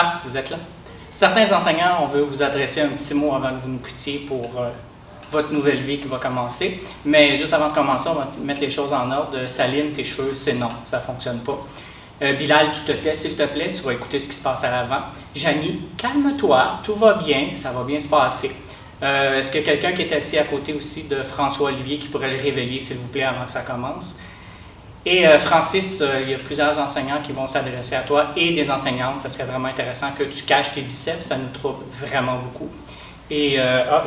Ah, vous êtes là. Certains enseignants, on veut vous adresser un petit mot avant que vous nous quittiez pour votre nouvelle vie qui va commencer. Mais juste avant de commencer, on va mettre les choses en ordre. Salim, tes cheveux, c'est non, ça ne fonctionne pas. Bilal, tu te tais, s'il te plaît, tu vas écouter ce qui se passe à l'avant. Janie, calme-toi, tout va bien, ça va bien se passer. Est-ce qu'il y a quelqu'un qui est assis à côté aussi de François-Olivier qui pourrait le réveiller, s'il vous plaît, avant que ça commence? Et Francis, il y a plusieurs enseignants qui vont s'adresser à toi et des enseignantes. Ça serait vraiment intéressant que tu caches tes biceps, ça nous trouble vraiment beaucoup. Et,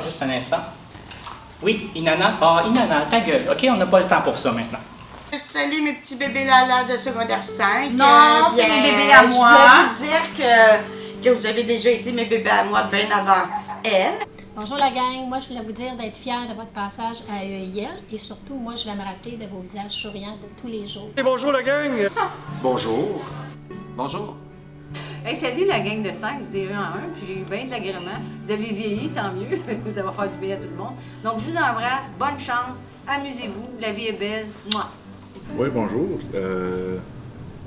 juste un instant. Oui, Inanna. Ah, Inanna, ta gueule. OK, on n'a pas le temps pour ça maintenant. Salut mes petits bébés Lala de secondaire 5. Non, c'est mes bébés à moi. Je voulais vous dire que vous avez déjà été mes bébés à moi bien avant elle. Bonjour la gang, moi je voulais vous dire d'être fière de votre passage à EIL et surtout moi je vais me rappeler de vos visages souriants de tous les jours. Et bonjour la gang! Bonjour! Bonjour! Hey, salut la gang de 5, vous êtes un en un, puis j'ai eu bien de l'agrément. Vous avez vieilli, tant mieux, vous allez faire du bien à tout le monde. Donc je vous embrasse, bonne chance, amusez-vous, la vie est belle. Moi. Oui, bonjour.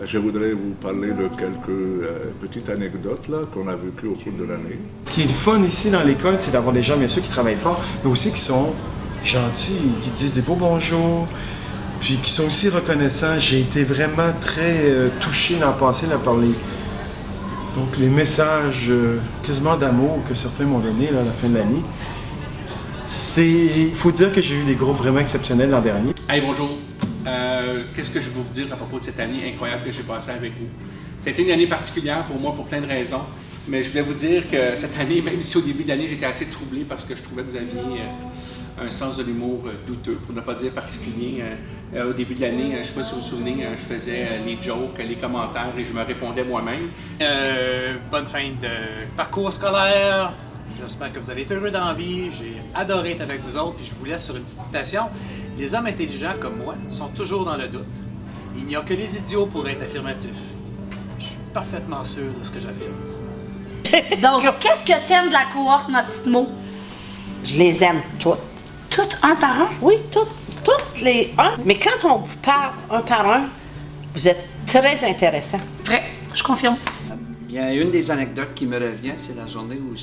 Je voudrais vous parler de quelques petites anecdotes là, qu'on a vécues au cours de l'année. Ce qui est le fun ici dans l'école, c'est d'avoir des gens, bien sûr, qui travaillent fort, mais aussi qui sont gentils, qui disent des beaux bonjours, puis qui sont aussi reconnaissants. J'ai été vraiment très touché l'an passé là, par les messages quasiment d'amour que certains m'ont donné là, à la fin de l'année. Il faut dire que j'ai eu des groupes vraiment exceptionnels l'an dernier. Hey, bonjour. Qu'est-ce que je veux vous dire à propos de cette année incroyable que j'ai passée avec vous? C'était une année particulière pour moi pour plein de raisons, mais je voulais vous dire que cette année, même si au début de l'année j'étais assez troublé parce que je trouvais que vous aviez un sens de l'humour douteux, pour ne pas dire particulier. Au début de l'année, je ne sais pas si vous vous souvenez, je faisais les jokes, les commentaires et je me répondais moi-même. Bonne fin de parcours scolaire. J'espère que vous allez être heureux dans la vie. J'ai adoré être avec vous autres. Puis je vous laisse sur une petite citation. Les hommes intelligents comme moi sont toujours dans le doute. Il n'y a que les idiots pour être affirmatifs. Je suis parfaitement sûr de ce que j'affirme. Donc, qu'est-ce que t'aimes de la cohorte, ma petite mot? Je les aime toutes. Toutes un par un? Oui, toutes les un. Mais quand on vous parle un par un, vous êtes très intéressant. Vrai, je confirme. Bien, une des anecdotes qui me revient, c'est la journée où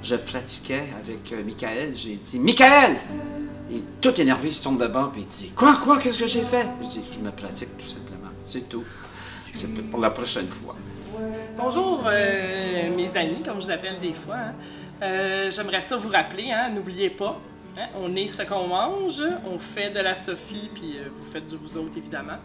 je pratiquais avec Michael. J'ai dit « Michael! » Il est tout énervé, il se tourne de bord et il dit « Quoi? Qu'est-ce que j'ai fait? » Je dis « Je me pratique tout simplement. C'est tout. C'est pour la prochaine fois. » Bonjour mes amis, comme je vous appelle des fois. J'aimerais ça vous rappeler, n'oubliez pas, on est ce qu'on mange, on fait de la Sophie, puis vous faites du vous autres évidemment.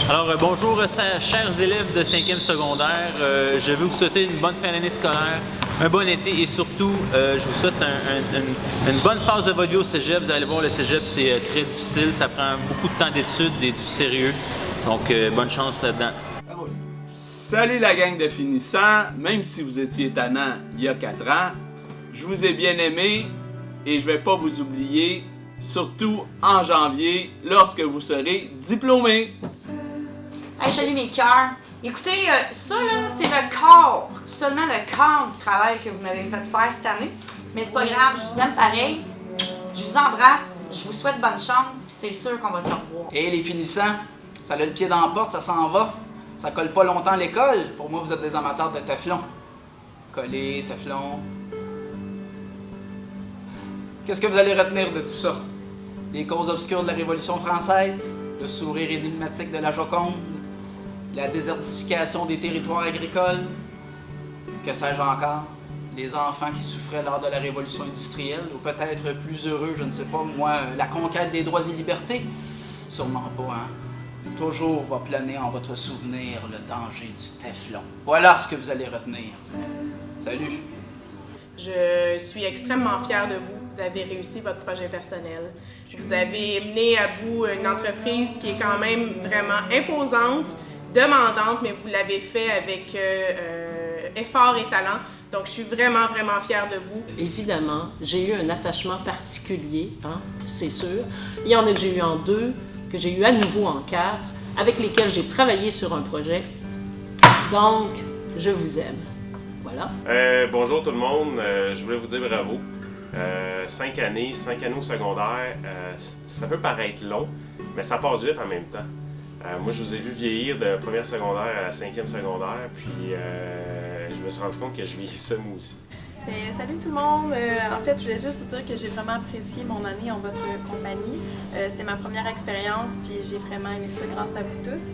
Alors bonjour chers élèves de 5e secondaire, je veux vous souhaiter une bonne fin d'année scolaire, un bon été et surtout je vous souhaite une bonne phase de votre vie au cégep. Vous allez voir, le cégep c'est très difficile, ça prend beaucoup de temps d'études et du sérieux, donc bonne chance là-dedans. Salut la gang de finissants, même si vous étiez tannant il y a 4 ans, je vous ai bien aimé et je vais pas vous oublier, surtout en janvier, lorsque vous serez diplômés. Hey, salut mes cœurs. Écoutez, ça là, c'est le corps, seulement le corps du travail que vous m'avez fait faire cette année. Mais c'est pas grave, je vous aime pareil. Je vous embrasse, je vous souhaite bonne chance, puis c'est sûr qu'on va se revoir. Hey les finissants, ça a le pied dans la porte, ça s'en va. Ça colle pas longtemps à l'école. Pour moi, vous êtes des amateurs de Teflon. Coller, Teflon. Qu'est-ce que vous allez retenir de tout ça? Les causes obscures de la Révolution française, le sourire énigmatique de la Joconde, la désertification des territoires agricoles, que sais-je encore? Les enfants qui souffraient lors de la Révolution industrielle, ou peut-être plus heureux, je ne sais pas, moi, la conquête des droits et libertés? Sûrement pas, hein? Toujours va planer en votre souvenir le danger du Teflon. Voilà ce que vous allez retenir. Salut! Je suis extrêmement fière de vous. Vous avez réussi votre projet personnel. Vous avez mené à bout une entreprise qui est quand même vraiment imposante, demandante, mais vous l'avez fait avec effort et talent. Donc, je suis vraiment, vraiment fière de vous. Évidemment, j'ai eu un attachement particulier, c'est sûr. Il y en a que j'ai eu en 2, que j'ai eu à nouveau en 4, avec lesquels j'ai travaillé sur un projet. Donc, je vous aime. Voilà. Bonjour tout le monde, je voulais vous dire bravo. 5 années au secondaire, ça peut paraître long, mais ça passe vite en même temps. Moi, je vous ai vu vieillir de première secondaire à 5e secondaire, puis je me suis rendu compte que je vieillissais moi aussi. Salut tout le monde! En fait, je voulais juste vous dire que j'ai vraiment apprécié mon année en votre compagnie. C'était ma première expérience, puis j'ai vraiment aimé ça grâce à vous tous.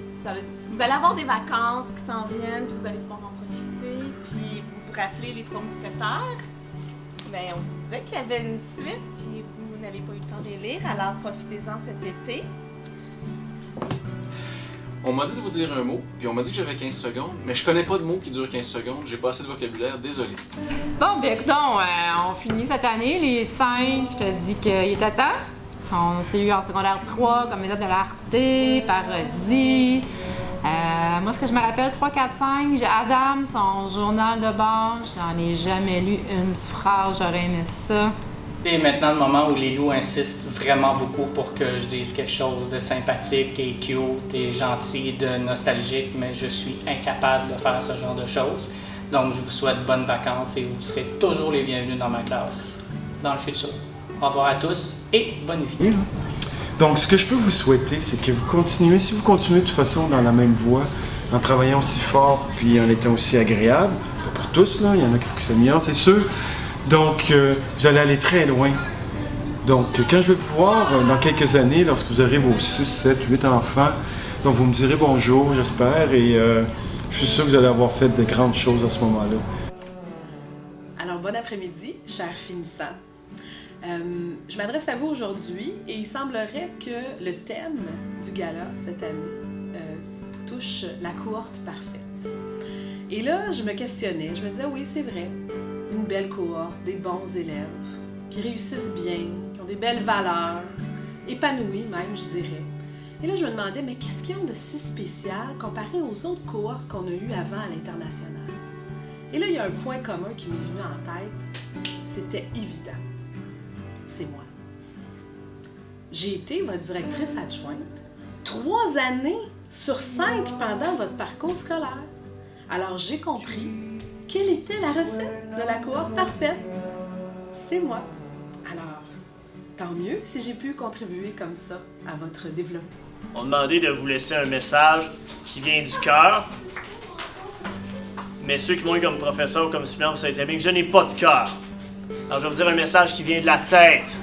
Vous allez avoir des vacances qui s'en viennent, puis vous allez pouvoir en profiter, puis vous vous rappelez les 3 mousquetaires. Ben, on vous disait qu'il y avait une suite, puis vous n'avez pas eu le temps de les lire, alors profitez-en cet été. On m'a dit de vous dire un mot, puis on m'a dit que j'avais 15 secondes, mais je connais pas de mots qui durent 15 secondes, j'ai pas assez de vocabulaire, désolé. Bon, bien écoutons, on finit cette année, les 5, je te dis qu'il était temps. On s'est eu en secondaire 3 comme méthode de l'arté, parodie. Moi, ce que je me rappelle, 3, 4, 5, j'ai Adam, son journal de bord, j'en ai jamais lu une phrase, j'aurais aimé ça. C'est maintenant le moment où les loups insistent vraiment beaucoup pour que je dise quelque chose de sympathique et cute et gentil, de nostalgique, mais je suis incapable de faire ce genre de choses. Donc, je vous souhaite bonnes vacances et vous serez toujours les bienvenus dans ma classe dans le futur. Au revoir à tous et bonne vie. Donc, ce que je peux vous souhaiter, c'est que vous continuez, si vous continuez de toute façon dans la même voie, en travaillant aussi fort puis en étant aussi agréable, pas pour tous, là, il y en a qui faut qu'ils s'améliorent, c'est sûr. Donc, vous allez aller très loin. Donc, quand je vais vous voir dans quelques années, lorsque vous aurez vos 6, 7, 8 enfants, donc vous me direz bonjour, j'espère, et je suis sûr que vous allez avoir fait de grandes choses à ce moment-là. Alors, bon après-midi, chers finissants. Je m'adresse à vous aujourd'hui et il semblerait que le thème du gala cette année touche la cohorte parfaite. Et là, je me questionnais, je me disais, oui, c'est vrai, une belle cohorte, des bons élèves, qui réussissent bien, qui ont des belles valeurs, épanouis même, je dirais. Et là, je me demandais, mais qu'est-ce qu'ils ont de si spécial comparé aux autres cohortes qu'on a eues avant à l'international? Et là, il y a un point commun qui m'est venu en tête, c'était évident. C'est moi. J'ai été votre directrice adjointe 3 années sur 5 pendant votre parcours scolaire. Alors, j'ai compris quelle était la recette de la cohorte parfaite. C'est moi. Alors, tant mieux si j'ai pu contribuer comme ça à votre développement. On m'a demandé de vous laisser un message qui vient du cœur. Mais ceux qui m'ont eu comme professeur ou comme suppléant, vous savez très bien que je n'ai pas de cœur. Alors, je vais vous dire un message qui vient de la tête.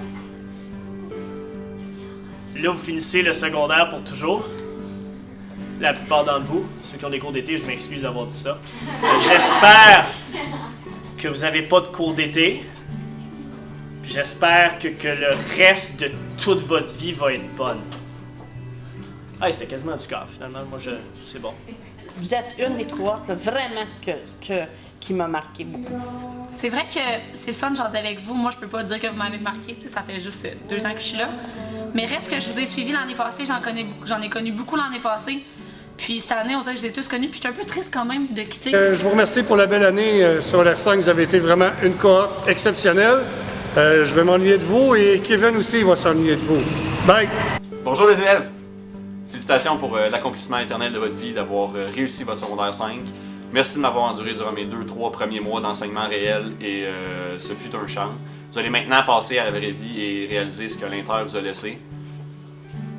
Là, vous finissez le secondaire pour toujours. La plupart d'entre vous, ceux qui ont des cours d'été, je m'excuse d'avoir dit ça. J'espère que vous n'avez pas de cours d'été. J'espère que le reste de toute votre vie va être bonne. Ah, c'était quasiment du cœur, finalement. Moi, c'est bon. Vous êtes une des cohortes vraiment qui m'a marqué beaucoup. C'est vrai que c'est le fun de jaser avec vous. Moi, je peux pas dire que vous m'avez marqué. Ça fait juste 2 ans que je suis là. Mais reste que je vous ai suivi l'année passée. J'en ai connu beaucoup l'année passée. Puis cette année, on dirait que je les ai tous connus. Puis je suis un peu triste quand même de quitter. Je vous remercie pour la belle année sur la 5. Vous avez été vraiment une cohorte exceptionnelle. Je vais m'ennuyer de vous et Kevin aussi va s'ennuyer de vous. Bye! Bonjour les élèves! Félicitations pour l'accomplissement éternel de votre vie, d'avoir réussi votre secondaire 5. Merci de m'avoir enduré durant mes 2-3 premiers mois d'enseignement réel et ce fut un charme. Vous allez maintenant passer à la vraie vie et réaliser ce que l'Inter vous a laissé.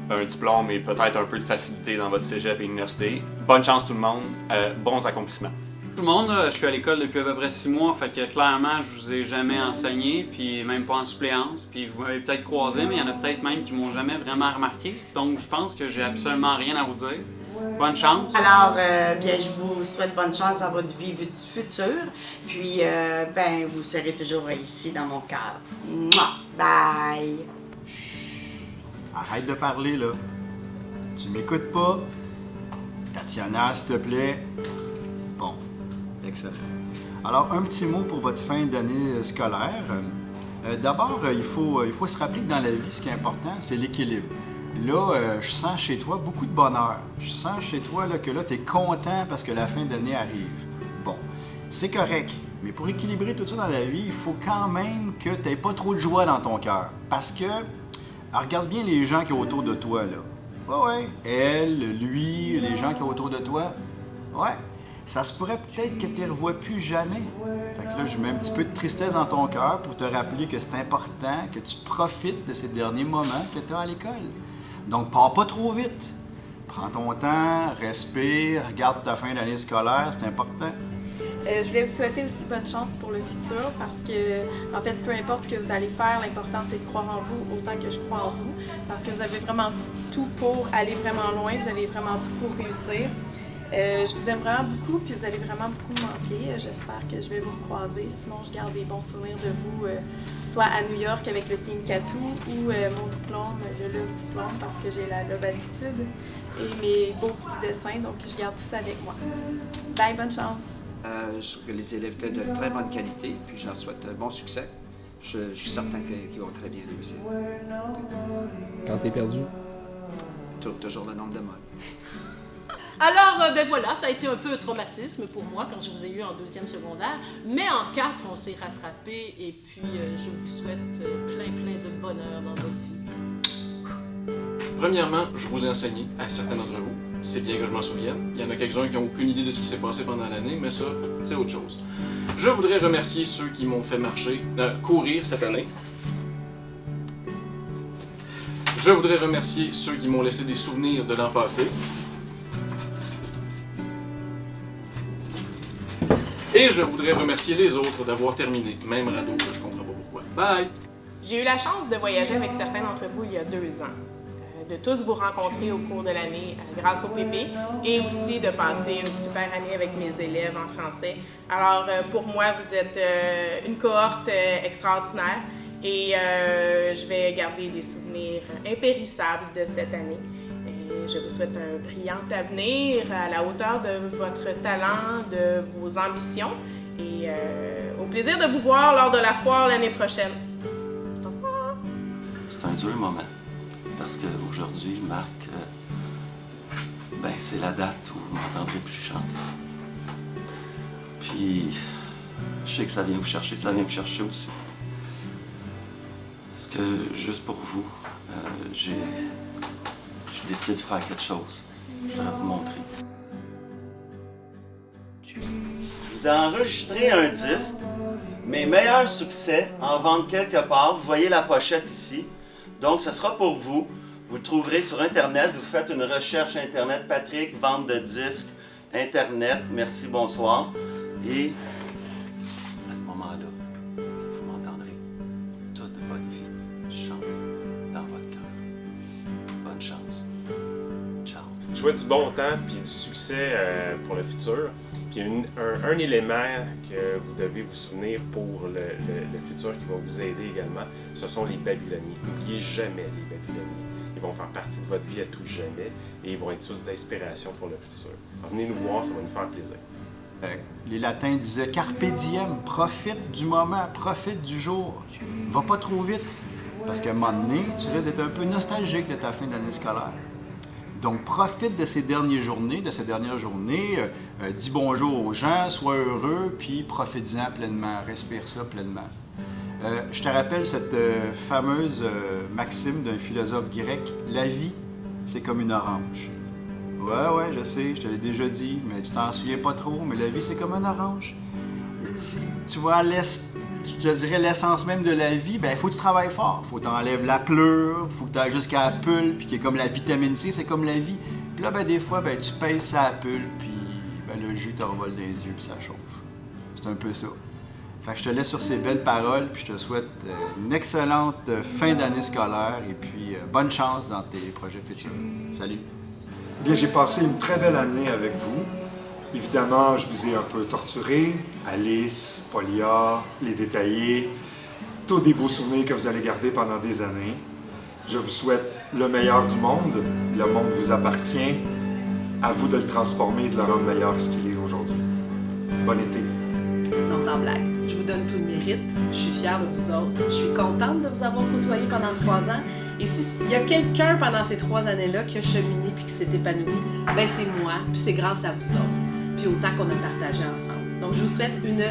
Un diplôme et peut-être un peu de facilité dans votre cégep et université. Bonne chance tout le monde, bons accomplissements. Tout le monde, je suis à l'école depuis à peu près 6 mois, fait que clairement, je vous ai jamais enseigné, puis même pas en suppléance, puis vous m'avez peut-être croisé, mais il y en a peut-être même qui m'ont jamais vraiment remarqué, donc je pense que j'ai absolument rien à vous dire. Bonne chance! Alors, bien, je vous souhaite bonne chance dans votre vie future, puis, ben, vous serez toujours ici dans mon cœur. Mouah! Bye! Arrête de parler, là. Tu m'écoutes pas? Tatiana, s'il te plaît. Bon, excellent. Alors, un petit mot pour votre fin d'année scolaire. D'abord, il faut se rappeler que dans la vie, ce qui est important, c'est l'équilibre. Là, je sens chez toi beaucoup de bonheur. Je sens chez toi là, que là, tu es content parce que la fin d'année arrive. Bon, c'est correct. Mais pour équilibrer tout ça dans la vie, il faut quand même que tu n'aies pas trop de joie dans ton cœur. Parce que, regarde bien les gens qui sont autour de toi, là. Ouais, elle, lui, les gens qui sont autour de toi. Ouais, ça se pourrait peut-être que tu ne les revois plus jamais. Fait que là, je mets un petit peu de tristesse dans ton cœur pour te rappeler que c'est important que tu profites de ces derniers moments que tu as à l'école. Donc, pars pas trop vite. Prends ton temps, respire, regarde ta fin d'année scolaire, c'est important. Je voulais vous souhaiter aussi bonne chance pour le futur parce que, en fait, peu importe ce que vous allez faire, l'important c'est de croire en vous autant que je crois en vous parce que vous avez vraiment tout pour aller vraiment loin, vous avez vraiment tout pour réussir. Je vous aime vraiment beaucoup puis vous allez vraiment beaucoup me manquer. J'espère que je vais vous recroiser, sinon je garde des bons souvenirs de vous, soit à New York avec le Team Catou ou mon diplôme, le Love Diplôme parce que j'ai la Love Attitude et mes beaux petits dessins, donc je garde tout ça avec moi. Bye, bonne chance! Je trouve que les élèves étaient de très bonne qualité, puis je leur souhaite bon succès. Je suis certain qu'ils vont très bien réussir. Quand t'es perdu? Toujours le nombre de mots. Alors, ben voilà, ça a été un peu un traumatisme pour moi quand je vous ai eu en 2e secondaire, mais en 4, on s'est rattrapé et puis je vous souhaite plein de bonheur dans votre vie. Premièrement, je vous ai enseigné à certains d'entre vous. C'est bien que je m'en souvienne. Il y en a quelques-uns qui n'ont aucune idée de ce qui s'est passé pendant l'année, mais ça, c'est autre chose. Je voudrais remercier ceux qui m'ont fait courir cette année. Je voudrais remercier ceux qui m'ont laissé des souvenirs de l'an passé. Et je voudrais remercier les autres d'avoir terminé, même radeau, je comprends pas pourquoi. Bye! J'ai eu la chance de voyager avec certains d'entre vous il y a 2 ans. De tous vous rencontrer au cours de l'année grâce au PP et aussi de passer une super année avec mes élèves en français. Alors, pour moi, vous êtes une cohorte extraordinaire et je vais garder des souvenirs impérissables de cette année. Et je vous souhaite un brillant avenir à la hauteur de votre talent, de vos ambitions et au plaisir de vous voir lors de la foire l'année prochaine. Au revoir! C'est un dur moment. Parce qu'aujourd'hui, Marc, c'est la date où vous m'entendrez plus chanter. Puis, je sais que ça vient vous chercher, ça vient me chercher aussi. Parce que, juste pour vous, j'ai décidé de faire quelque chose. Je voudrais vous montrer. Je vous ai enregistré un disque, mes meilleurs succès, en vente quelque part. Vous voyez la pochette ici. Donc, ce sera pour vous. Vous le trouverez sur Internet. Vous faites une recherche Internet. Patrick, vente de disques, Internet. Merci, bonsoir. Et à ce moment-là, vous m'entendrez toute votre vie chanter dans votre cœur. Bonne chance. Ciao. Je souhaite du bon temps et du succès pour le futur. Puis un élément que vous devez vous souvenir pour le futur qui va vous aider également, ce sont les Babyloniens. N'oubliez jamais les Babyloniens. Ils vont faire partie de votre vie à tout jamais et ils vont être source d'inspiration pour le futur. Alors, venez nous voir, ça va nous faire plaisir. Les latins disaient « Carpe diem », profite du moment, profite du jour. Va pas trop vite, parce qu'à un moment donné, tu risques d'être un peu nostalgique de ta fin d'année scolaire. Donc, profite de ces dernières journées, dis bonjour aux gens, sois heureux, puis profite-en pleinement, respire ça pleinement. Je te rappelle cette fameuse maxime d'un philosophe grec, « La vie, c'est comme une orange ». Ouais, je sais, je te l'ai déjà dit, mais tu t'en souviens pas trop, mais la vie, c'est comme une orange. Tu vois, je dirais l'essence même de la vie, il faut que tu travailles fort. Il faut que tu enlèves la pleure, il faut que tu ailles jusqu'à la pulpe, puis qui est comme la vitamine C, c'est comme la vie. Puis là, des fois, tu pèses sa pulpe, puis le jus te revole dans les yeux, puis ça chauffe. C'est un peu ça. Fait que je te laisse sur ces belles paroles, puis je te souhaite une excellente fin d'année scolaire, et puis bonne chance dans tes projets futurs. Salut! Bien, j'ai passé une très belle année avec vous. Évidemment, je vous ai un peu torturé. Alice, Polia, les détaillés, tous des beaux souvenirs que vous allez garder pendant des années. Je vous souhaite le meilleur du monde. Le monde vous appartient. À vous de le transformer et de le rendre meilleur ce qu'il est aujourd'hui. Bon été. Non, sans blague. Je vous donne tout le mérite. Je suis fière de vous autres. Je suis contente de vous avoir côtoyé pendant 3 ans. Et s'il y a quelqu'un pendant ces 3 années-là qui a cheminé puis qui s'est épanoui, c'est moi, puis c'est grâce à vous autres. Puis autant qu'on a partagé ensemble. Donc, je vous souhaite une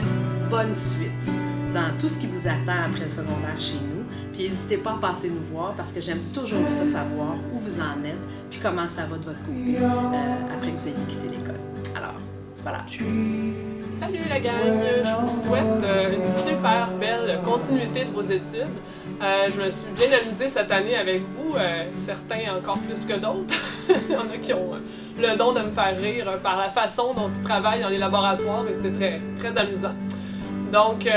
bonne suite dans tout ce qui vous attend après le secondaire chez nous. Puis n'hésitez pas à passer nous voir parce que j'aime toujours ça savoir où vous en êtes puis comment ça va de votre côté après que vous ayez quitté l'école. Alors, voilà. Salut la gang! Je vous souhaite une super belle continuité de vos études. Je me suis bien amusée cette année avec vous, certains encore plus que d'autres. Il y en a qui ont le don de me faire rire par la façon dont ils travaillent dans les laboratoires et c'est très, très amusant. Donc,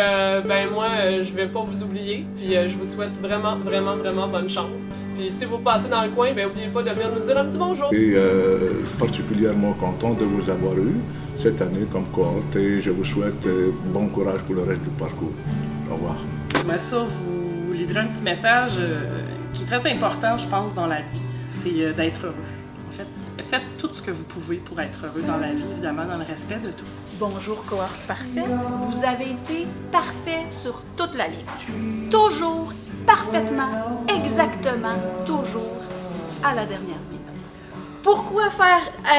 moi, je vais pas vous oublier, puis je vous souhaite vraiment, vraiment, vraiment bonne chance. Puis si vous passez dans le coin, n'oubliez pas de venir nous dire un petit bonjour. Je suis particulièrement content de vous avoir eu cette année comme cohorte et je vous souhaite bon courage pour le reste du parcours. Au revoir. J'aimerais ça vous livrer un petit message qui est très important, je pense, dans la vie. C'est d'être heureux. En fait, faites tout ce que vous pouvez pour être heureux dans la vie, évidemment, dans le respect de tout. Bonjour, cohorte parfaite. Vous avez été parfait sur toute la ligne. Toujours, parfaitement, exactement, toujours à la dernière minute. Pourquoi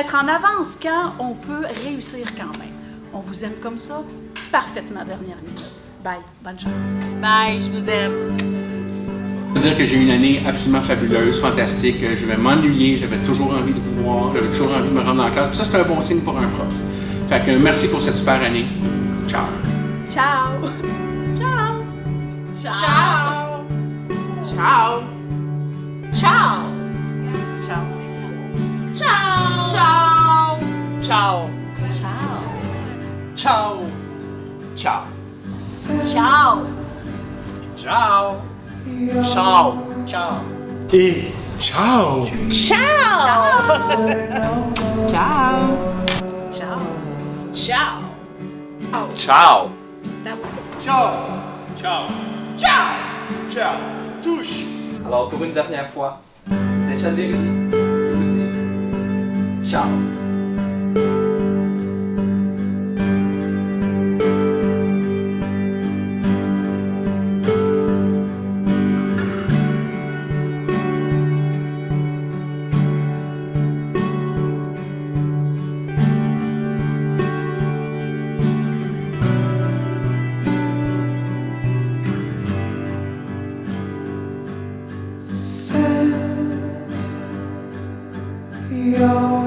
être en avance quand on peut réussir quand même? On vous aime comme ça, parfaitement dernière minute. Bye, bonne chance. Bye, je vous aime. Je veux dire que j'ai eu une année absolument fabuleuse, fantastique. Je vais m'ennuyer, j'avais toujours envie de vous voir, j'avais toujours envie de me rendre en classe. Puis ça, c'est un bon signe pour un prof. Fait que merci pour cette super année. Ciao. Ciao. Ciao. Ciao. Ciao. Ciao. Ciao. Ciao. Ciao. Ciao. Ciao. Ciao. Ciao. Ciao. Ciao. Ciao. Et ciao. Ciao. Ciao. Ciao. Ciao! Ciao! Ciao! Ciao! Ciao! Touche! Alors, pour une dernière fois, c'était Chalvéry qui vous dit ciao! Your